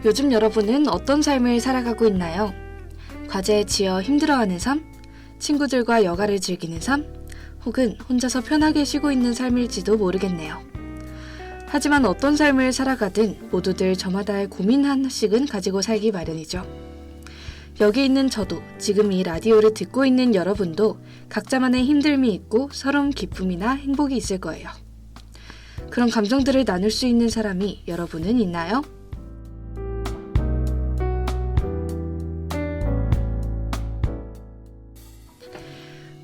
요즘 여러분은 어떤 삶을 살아가고 있나요? 과제에 지어 힘들어하는 삶? 친구들과 여가를 즐기는 삶? 혹은 혼자서 편하게 쉬고 있는 삶일지도 모르겠네요. 하지만 어떤 삶을 살아가든 모두들 저마다의 고민 하나씩은 가지고 살기 마련이죠. 여기 있는 저도, 지금 이 라디오를 듣고 있는 여러분도 각자만의 힘듦이 있고 서러운 기쁨이나 행복이 있을 거예요. 그런 감정들을 나눌 수 있는 사람이 여러분은 있나요?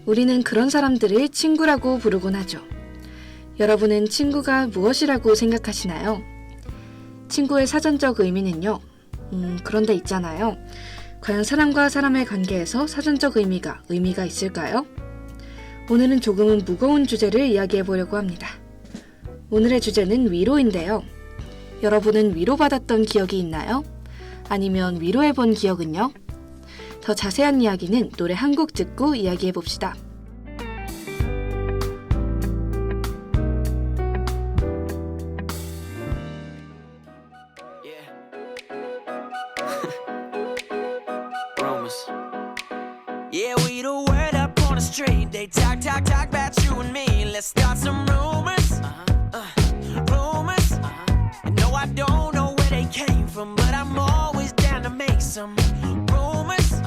우리는 그런 사람들을 친구라고 부르곤 하죠. 여러분은 친구가 무엇이라고 생각하시나요? 친구의 사전적 의미는요. 그런데 있잖아요. 과연 사람과 사람의 관계에서 사전적 의미가 있을까요? 오늘은 조금은 무거운 주제를 이야기해보려고 합니다. 오늘의 주제는 위로인데요. 여러분은 위로받았던 기억이 있나요? 아니면 위로해본 기억은요? 더 자세한 이야기는 노래 한 곡 듣고 이야기해봅시다. Yeah, we the word up on the street. They talk about you and me. Let's start some rumors. Rumors. And no, I don't know where they came from, but I'm always down to make some rumors.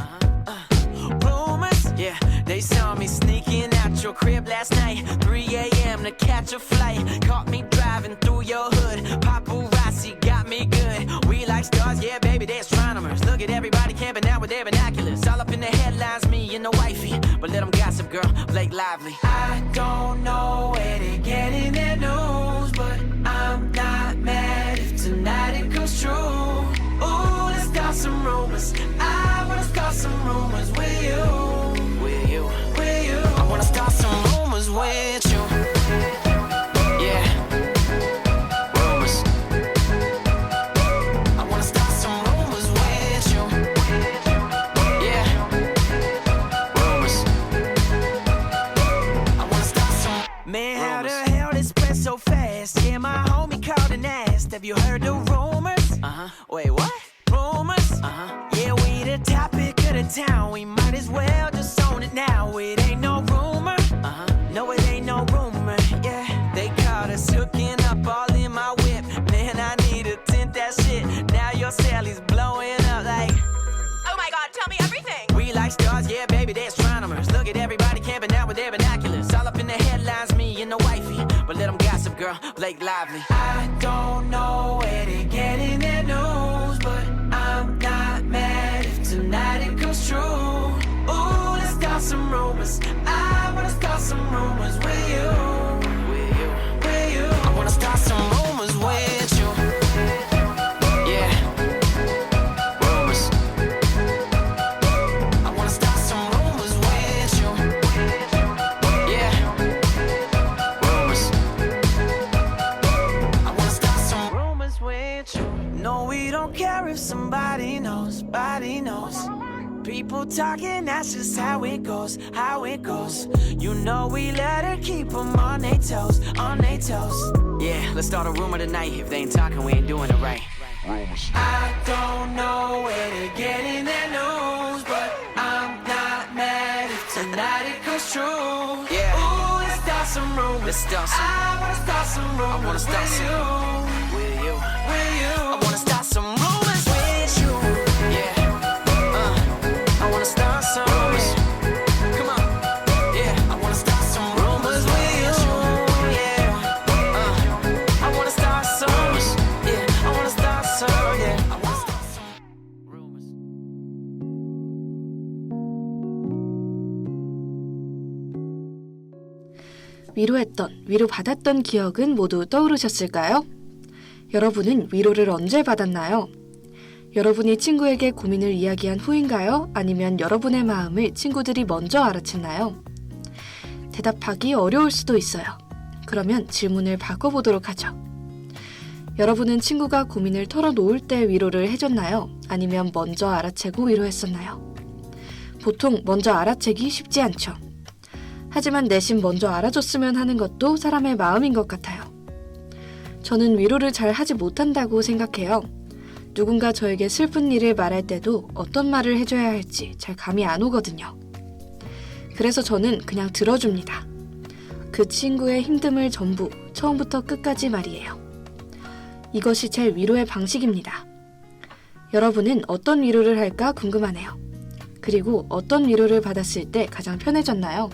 Rumors. Yeah, they saw me sneaking out your crib last night, 3 a.m. to catch a flight. Caught me driving through your hood. Paparazzi got me good. We like stars, yeah, baby, they're astronomers. Look at everybody camping out with their binoculars. All up in the headlines, me and the wifey. But let them gossip, girl, Blake Lively. I don't know where they're getting their news, but I'm not mad if tonight it comes true. Ooh, let's start some rumors. I wanna start some rumors with you. With you. With you. I wanna start some rumors with you. Yeah. Rumors. I wanna start some rumors with you. Yeah. Rumors. I wanna start some. Man, how the hell this spread so fast? Yeah, my homie called and asked, have you heard the rumors? Wait, what? Rumors? Yeah, we the topic of the town. We might as well just own it now. It ain't no rumor. No, it ain't no rumor. Yeah, they caught us hooking up all in my whip. Man, I need to tint that shit. Now your Sally's blowing up like. Oh my god, tell me everything! We like stars, yeah, baby, they're astronomers. Look at everybody camping out with their binoculars. All up in the headlines, me and the wifey. But let them gossip, girl, Blake Lively. I don't know where they're getting their news, but I'm not mad if tonight it comes true. Ooh, let's start some rumors. I wanna start some rumors with you. With you. With you. I wanna start some rumors with you. Yeah. Rumors. I wanna start some rumors with you. Yeah. Rumors. I wanna start some rumors with you. No, we don't care if somebody knows, body knows. People talking, that's just how it goes, how it goes. You know we let her keep them on their toes, on their toes. Yeah, let's start a rumor tonight. If they ain't talking, we ain't doing it right. I don't know where they're getting their news, but I'm not mad if tonight it comes true. Yeah. Ooh, let's start some rumors. Let's start some. I wanna start some rumors. I wanna start with you. With you. With you. I wanna start some rumors with you. Yeah. I wanna start some rumors. Come on. Yeah. I wanna start some rumors with you. Yeah. I wanna start some rumors. Yeah. I wanna start some. Yeah. I wanna start some rumors. 위로받았던 기억은 모두 떠오르셨을까요? 여러분은 위로를 언제 받았나요? 여러분이 친구에게 고민을 이야기한 후인가요? 아니면 여러분의 마음을 친구들이 먼저 알아챘나요? 대답하기 어려울 수도 있어요. 그러면 질문을 바꿔보도록 하죠. 여러분은 친구가 고민을 털어놓을 때 위로를 해줬나요? 아니면 먼저 알아채고 위로했었나요? 보통 먼저 알아채기 쉽지 않죠. 하지만 대신 먼저 알아줬으면 하는 것도 사람의 마음인 것 같아요. 저는 위로를 잘 하지 못한다고 생각해요. 누군가 저에게 슬픈 일을 말할 때도 어떤 말을 해줘야 할지 잘 감이 안 오거든요. 그래서 저는 그냥 들어줍니다. 그 친구의 힘듦을 전부 처음부터 끝까지 말이에요. 이것이 제 위로의 방식입니다. 여러분은 어떤 위로를 할까 궁금하네요. 그리고 어떤 위로를 받았을 때 가장 편해졌나요?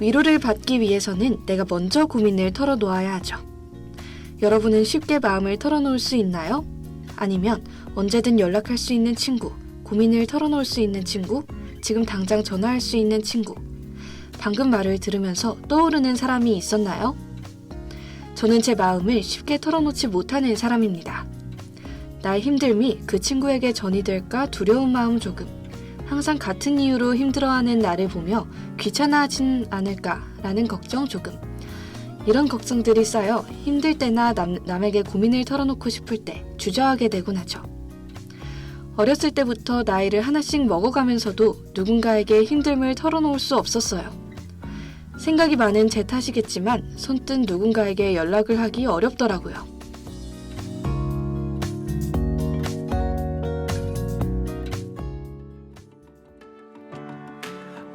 위로를 받기 위해서는 내가 먼저 고민을 털어놓아야 하죠. 여러분은 쉽게 마음을 털어놓을 수 있나요? 아니면 언제든 연락할 수 있는 친구, 고민을 털어놓을 수 있는 친구, 지금 당장 전화할 수 있는 친구, 방금 말을 들으면서 떠오르는 사람이 있었나요? 저는 제 마음을 쉽게 털어놓지 못하는 사람입니다. 나의 힘듦이 그 친구에게 전이 될까 두려운 마음 조금, 항상 같은 이유로 힘들어하는 나를 보며 귀찮아하진 않을까라는 걱정 조금, 이런 걱정들이 쌓여 힘들 때나 남에게 고민을 털어놓고 싶을 때 주저하게 되곤 하죠. 어렸을 때부터 나이를 하나씩 먹어가면서도 누군가에게 힘듦을 털어놓을 수 없었어요. 생각이 많은 제 탓이겠지만 손뜻 누군가에게 연락을 하기 어렵더라고요.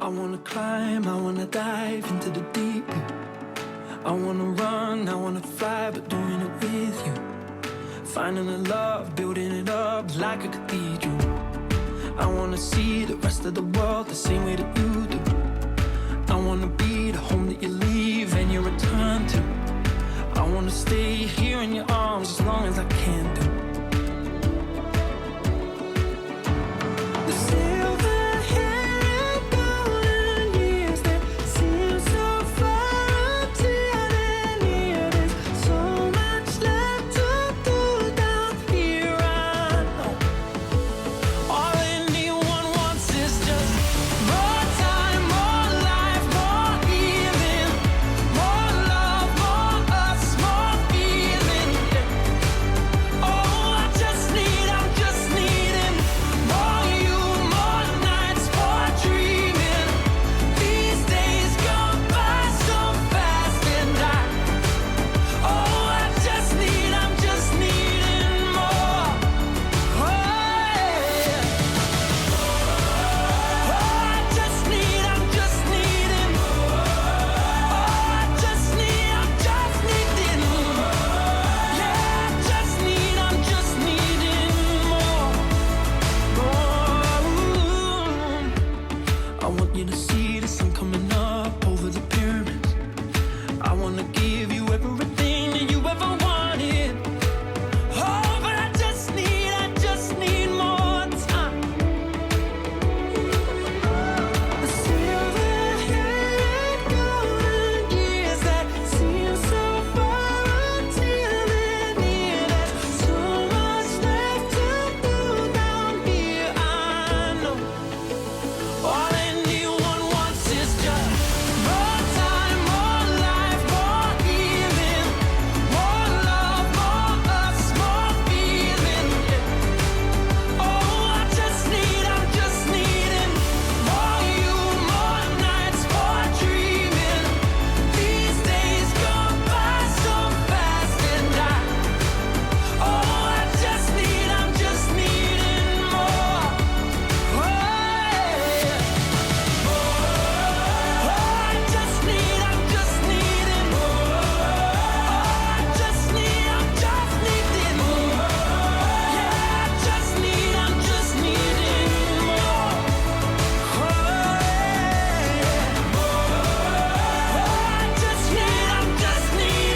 I wanna climb, I wanna dive into the deep. I wanna run, I wanna fly, but doing it with you. Finding a love, building it up like a cathedral. I wanna see the rest of the world the same way that you do. I wanna be the home that you leave and you return to. I wanna stay here in your arms as long as I can do. The silver hair and golden years that seem so far until they're near. There's so much left to do down here. I know all anyone wants is just more time, more life, more healing, more love, more us, more feeling. Oh, I'm just needing more you, more nights, more dreaming. These days go by so fast, and I'm just needing more. Oh, yeah. I'm just needing more. I'm just needing more. Yeah, I'm just needing more. I want you to see the sun coming up over the pyramids. I wanna give you everything that you ever wanted. Oh, but I just need more time. The silver hair and golden years that seem so far until they're near. There's so much left to do down here. I know all anyone wants is just more time, more life, more healing, more love, more us, more feeling. Oh, I'm just needing more you, more nights, more dreaming. These days go by so fast, and I'm just needing more. Oh, yeah. I'm just needing more. I'm just needing more. Yeah, I'm just needing more. Oh, yeah. I'm just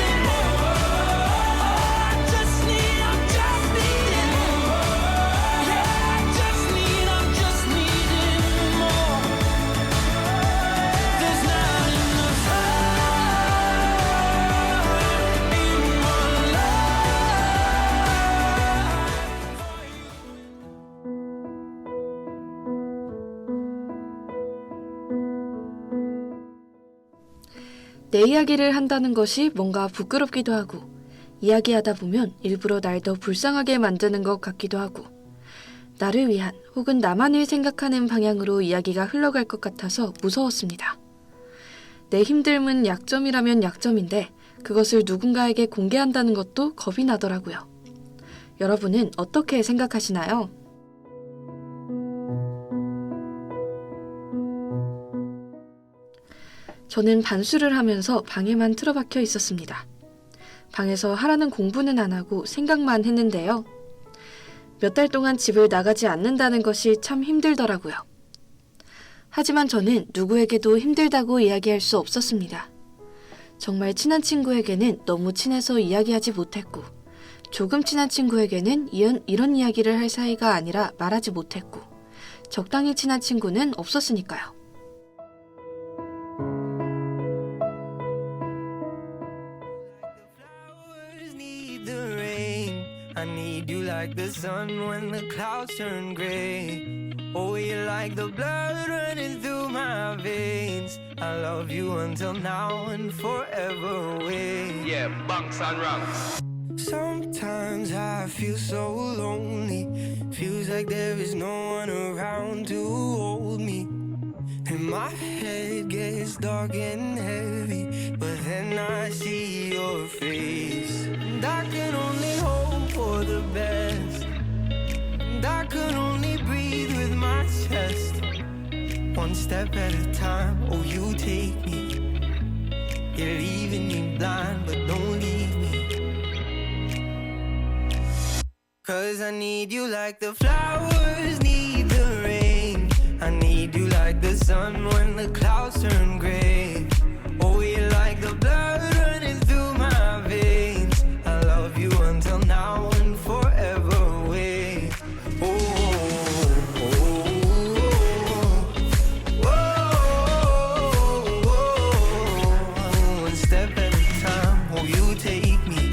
needing more. I'm just needing more. Yeah, I'm just needing more. There's not enough time in my 내 이야기를 한다는 것이 뭔가 부끄럽기도 하고, 이야기하다 보면 일부러 날 더 불쌍하게 만드는 것 같기도 하고, 나를 위한 혹은 나만을 생각하는 방향으로 이야기가 흘러갈 것 같아서 무서웠습니다. 내 힘듦은 약점이라면 약점인데 그것을 누군가에게 공개한다는 것도 겁이 나더라고요. 여러분은 어떻게 생각하시나요? 저는 반수를 하면서 방에만 틀어박혀 있었습니다. 방에서 하라는 공부는 안 하고 생각만 했는데요. 몇 달 동안 집을 나가지 않는다는 것이 참 힘들더라고요. 하지만 저는 누구에게도 힘들다고 이야기할 수 없었습니다. 정말 친한 친구에게는 너무 친해서 이야기하지 못했고, 조금 친한 친구에게는 이런 이야기를 할 사이가 아니라 말하지 못했고, 적당히 친한 친구는 없었으니까요. Flowers need the rain. I need you like the sun when the clouds turn gray. Oh, you're like the blood running through my veins. I love you until now and forever away. Yeah, bunks and ranks. Sometimes I feel so lonely. Feels like there is no one around to hold me. And my head gets dark and heavy, but then I see your face. And I can only hope for the best. And I can only breathe with my chest. One step at a time, oh you take me. You're leaving me blind, but don't leave me. 'Cause I need you like the flowers need the rain. I need you like the sun when the clouds turn gray. Oh, you're like the blood running through my veins. I love you until now and forever away. Oh, oh, oh, oh, oh. One step at a time, oh, you take me.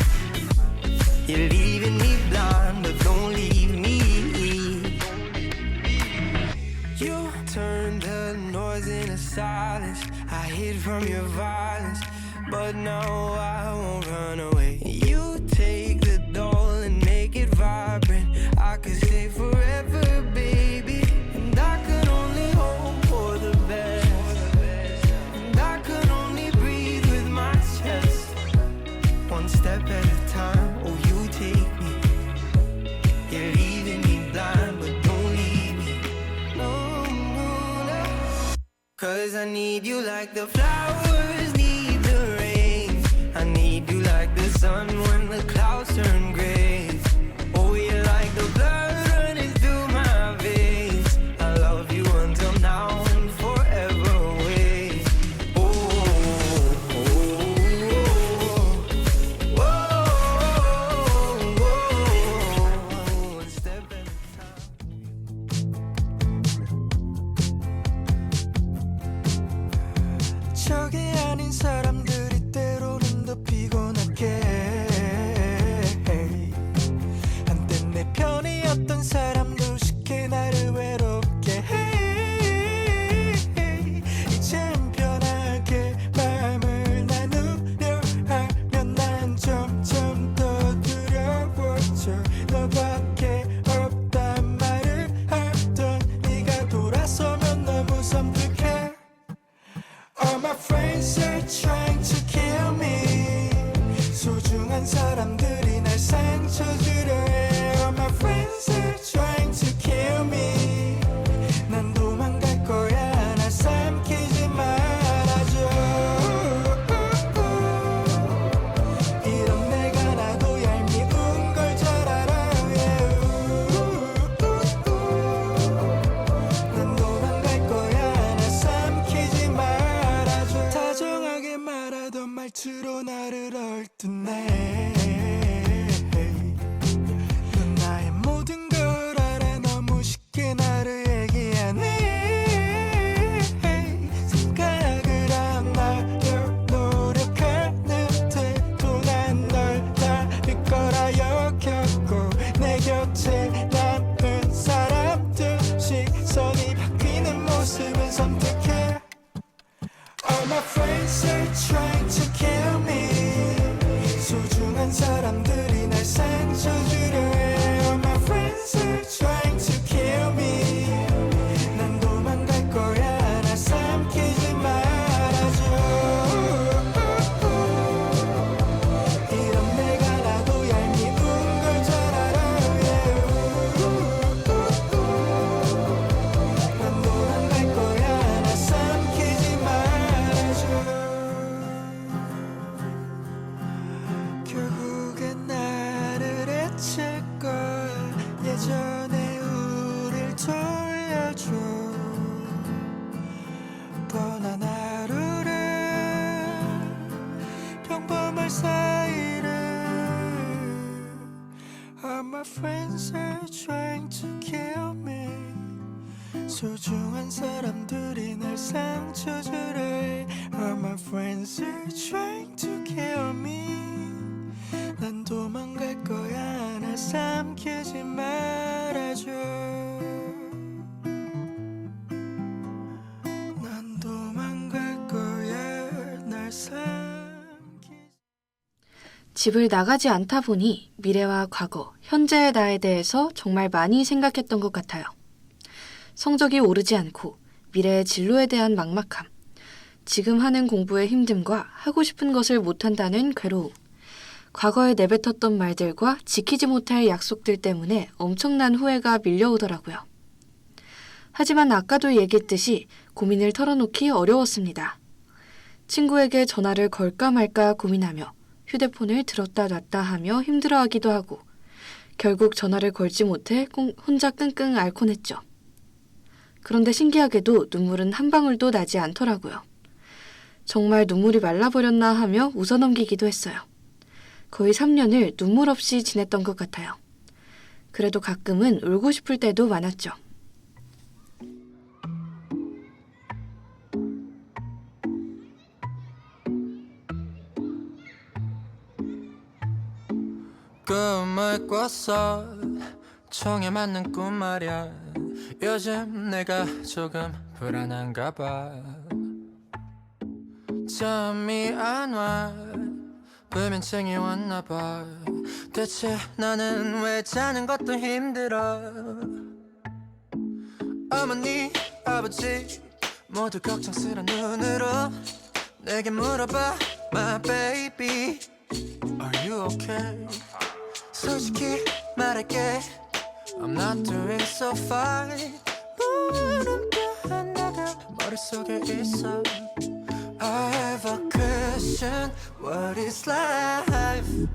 You're leaving me blind, but don't leave me. You turn the noise into silence. I hid from your violence, but now I won't run away. You take the doll and make it vibrant. I could stay forever, baby. And I can only hope for the best. And I can only breathe with my chest. One step at a time, oh you take me. You're leaving me blind, but don't leave me. No, no, no. 'Cause I need you like the flowers need the rain. I need you like the sun when the clouds turn gray. Oh, you're like the blood running through my veins. I love you until now and forever away. Oh, oh, oh, oh, oh. One step at a time. 저게 아닌 사람들이 때로는 더 피곤하게 my friends are trying to kill me. 소중한 사람들이 날 상처 주래. All my friends are trying to kill me. 난 도망갈 거야. 날 삼키지 말아줘. 난 도망갈 거야. 날 삼키지. 집을 나가지 않다 보니 미래와 과거, 현재의 나에 대해서 정말 많이 생각했던 것 같아요. 성적이 오르지 않고 미래의 진로에 대한 막막함, 지금 하는 공부의 힘듦과 하고 싶은 것을 못한다는 괴로움, 과거에 내뱉었던 말들과 지키지 못할 약속들 때문에 엄청난 후회가 밀려오더라고요. 하지만 아까도 얘기했듯이 고민을 털어놓기 어려웠습니다. 친구에게 전화를 걸까 말까 고민하며 휴대폰을 들었다 놨다 하며 힘들어하기도 하고 결국 전화를 걸지 못해 혼자 끙끙 앓곤 했죠. 그런데 신기하게도 눈물은 한 방울도 나지 않더라고요. 정말 눈물이 말라버렸나 하며 웃어넘기기도 했어요. 거의 3년을 눈물 없이 지냈던 것 같아요. 그래도 가끔은 울고 싶을 때도 많았죠. 꿈을 꿨어. 청에 맞는 꿈 말야. 요즘 내가 조금 불안한가 봐. 잠이 안 와. 불면증이 왔나 봐. 대체 나는 왜 자는 것도 힘들어. 어머니 아버지 모두 걱정스런 눈으로 내게 물어봐. My baby Are you okay? 솔직히 말할게 I'm not doing so fine. 물음표 하나가 머릿속에 있어. I have a question. What is life?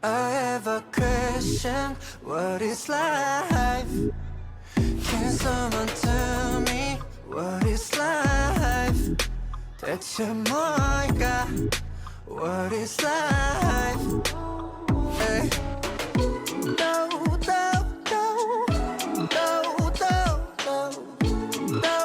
I have a question. What is life? Can someone tell me what is life? 대체 뭘까? What is life? Hey. No, no, no, no, no, no.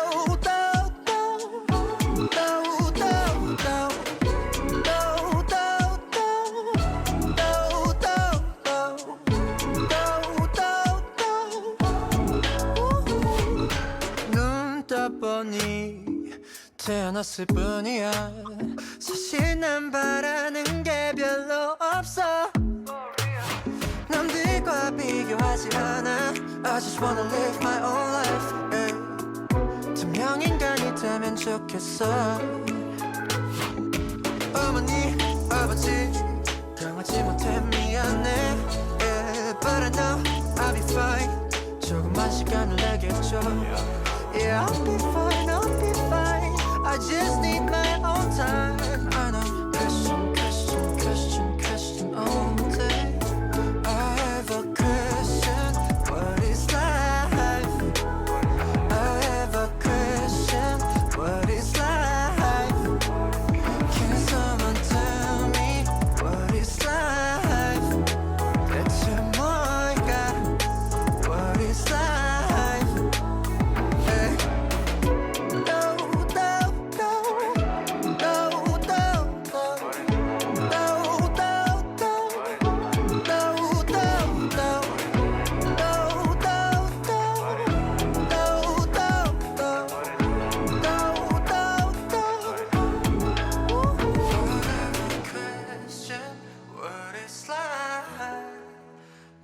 눈 떠보니 태어났을 뿐이야. 사실 난 바라는 게 별로 없어. 남들과 비교하지 않아. I just wanna live my own life. yeah. 투명 인간이 되면 좋겠어. 어머니 아버지 강하지 못해 미안해. yeah. But I know I'll be fine. 조금만 시간을 내겠죠. Yeah, I'll be fine, I'll be fine. I just need my own time. I know. Question, question, question, question all day. I have a question. What is life? I have a question. What is life? Can someone tell me what is life? 대체 뭘까? What is life? Hey. No, no, no, no,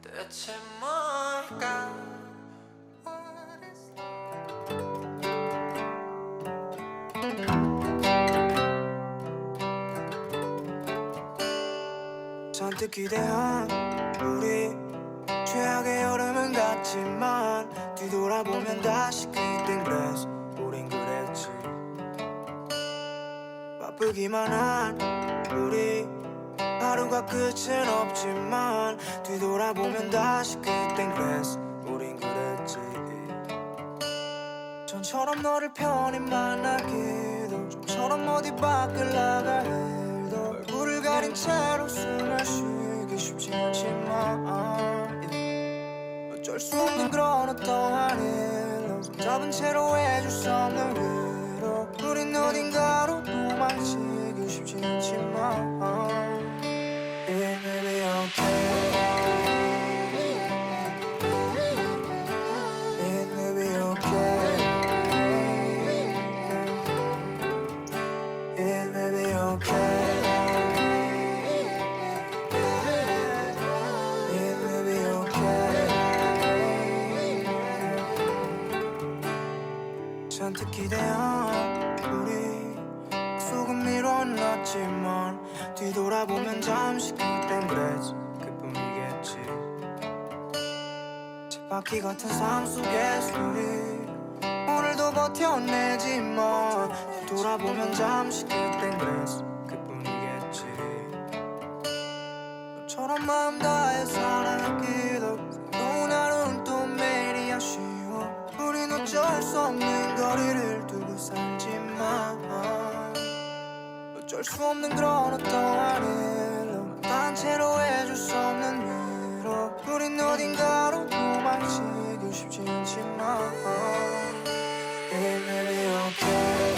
대체 뭘까? What is 잔뜩 기대한 우리 최악의 여름은 같지만 뒤돌아보면 다시 그땐 그랬어. 우린 그랬지. 바쁘기만 한 우리 하루가 끝은 없지만 뒤돌아보면 다시 그땐 그랬어. 우린 그랬지. 전처럼 너를 편히 만나기도 좀처럼 어디 밖을 나갈 일도 얼굴을 가린 채로 숨을 쉬기 쉽지 않지만 어쩔 수 없는 그런 어떠한 일로 잡은 채로 해줄 수 없는 위로 우린 어딘가로 도망치기 쉽지 않지만 It may be okay It may be okay It may be okay It may be okay 잔뜩 기대한 우리 약속은 미뤄놨지만 뒤돌아보면 잠시 그땐 그랬지 그뿐이겠지 쳇바퀴 같은 삶 속에서 우리 오늘도 버텨내지만 뒤돌아보면 잠시 그땐 그랬지 그뿐이겠지 너처럼 마음 다해 사랑하기도 새로운 하루는 또 매일이 아쉬워 우린 어쩔 수 없는 거리를 두고 살지만 어쩔 수 없는 그런 어떠한 일로 단체로 해줄 수 없는 위로 우린 어딘가로 도망치기 쉽지 않지만 It may be okay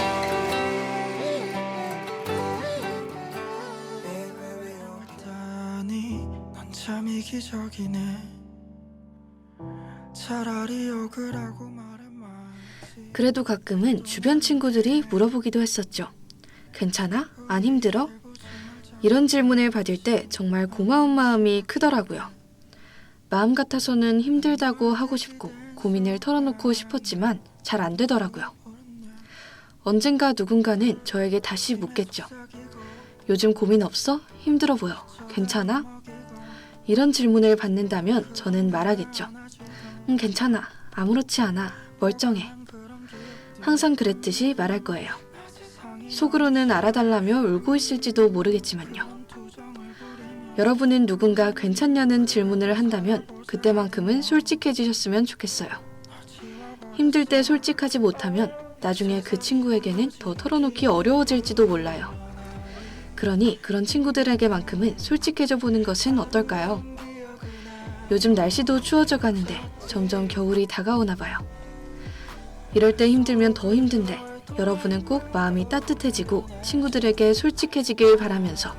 It may be okay 넌 참 이기적이네 차라리 억울하고 말해 말지 그래도 가끔은 주변 친구들이 물어보기도 했었죠. 괜찮아? 안 힘들어? 이런 질문을 받을 때 정말 고마운 마음이 크더라고요. 마음 같아서는 힘들다고 하고 싶고 고민을 털어놓고 싶었지만 잘 안 되더라고요. 언젠가 누군가는 저에게 다시 묻겠죠. 요즘 고민 없어? 힘들어 보여. 괜찮아? 이런 질문을 받는다면 저는 말하겠죠. 괜찮아. 아무렇지 않아. 멀쩡해. 항상 그랬듯이 말할 거예요. 속으로는 알아달라며 울고 있을지도 모르겠지만요. 여러분은 누군가 괜찮냐는 질문을 한다면 그때만큼은 솔직해지셨으면 좋겠어요. 힘들 때 솔직하지 못하면 나중에 그 친구에게는 더 털어놓기 어려워질지도 몰라요. 그러니 그런 친구들에게만큼은 솔직해져 보는 것은 어떨까요? 요즘 날씨도 추워져 가는데 점점 겨울이 다가오나 봐요. 이럴 때 힘들면 더 힘든데 여러분은 꼭 마음이 따뜻해지고 친구들에게 솔직해지길 바라면서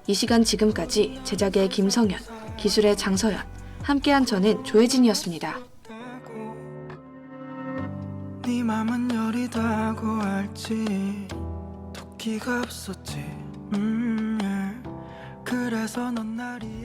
이 시간 지금까지 제작의 김성현, 기술의 장서연, 함께한 저는 조혜진이었습니다. 네 맘은 여리다고 알지 토끼가 없었지 그래서 넌 날이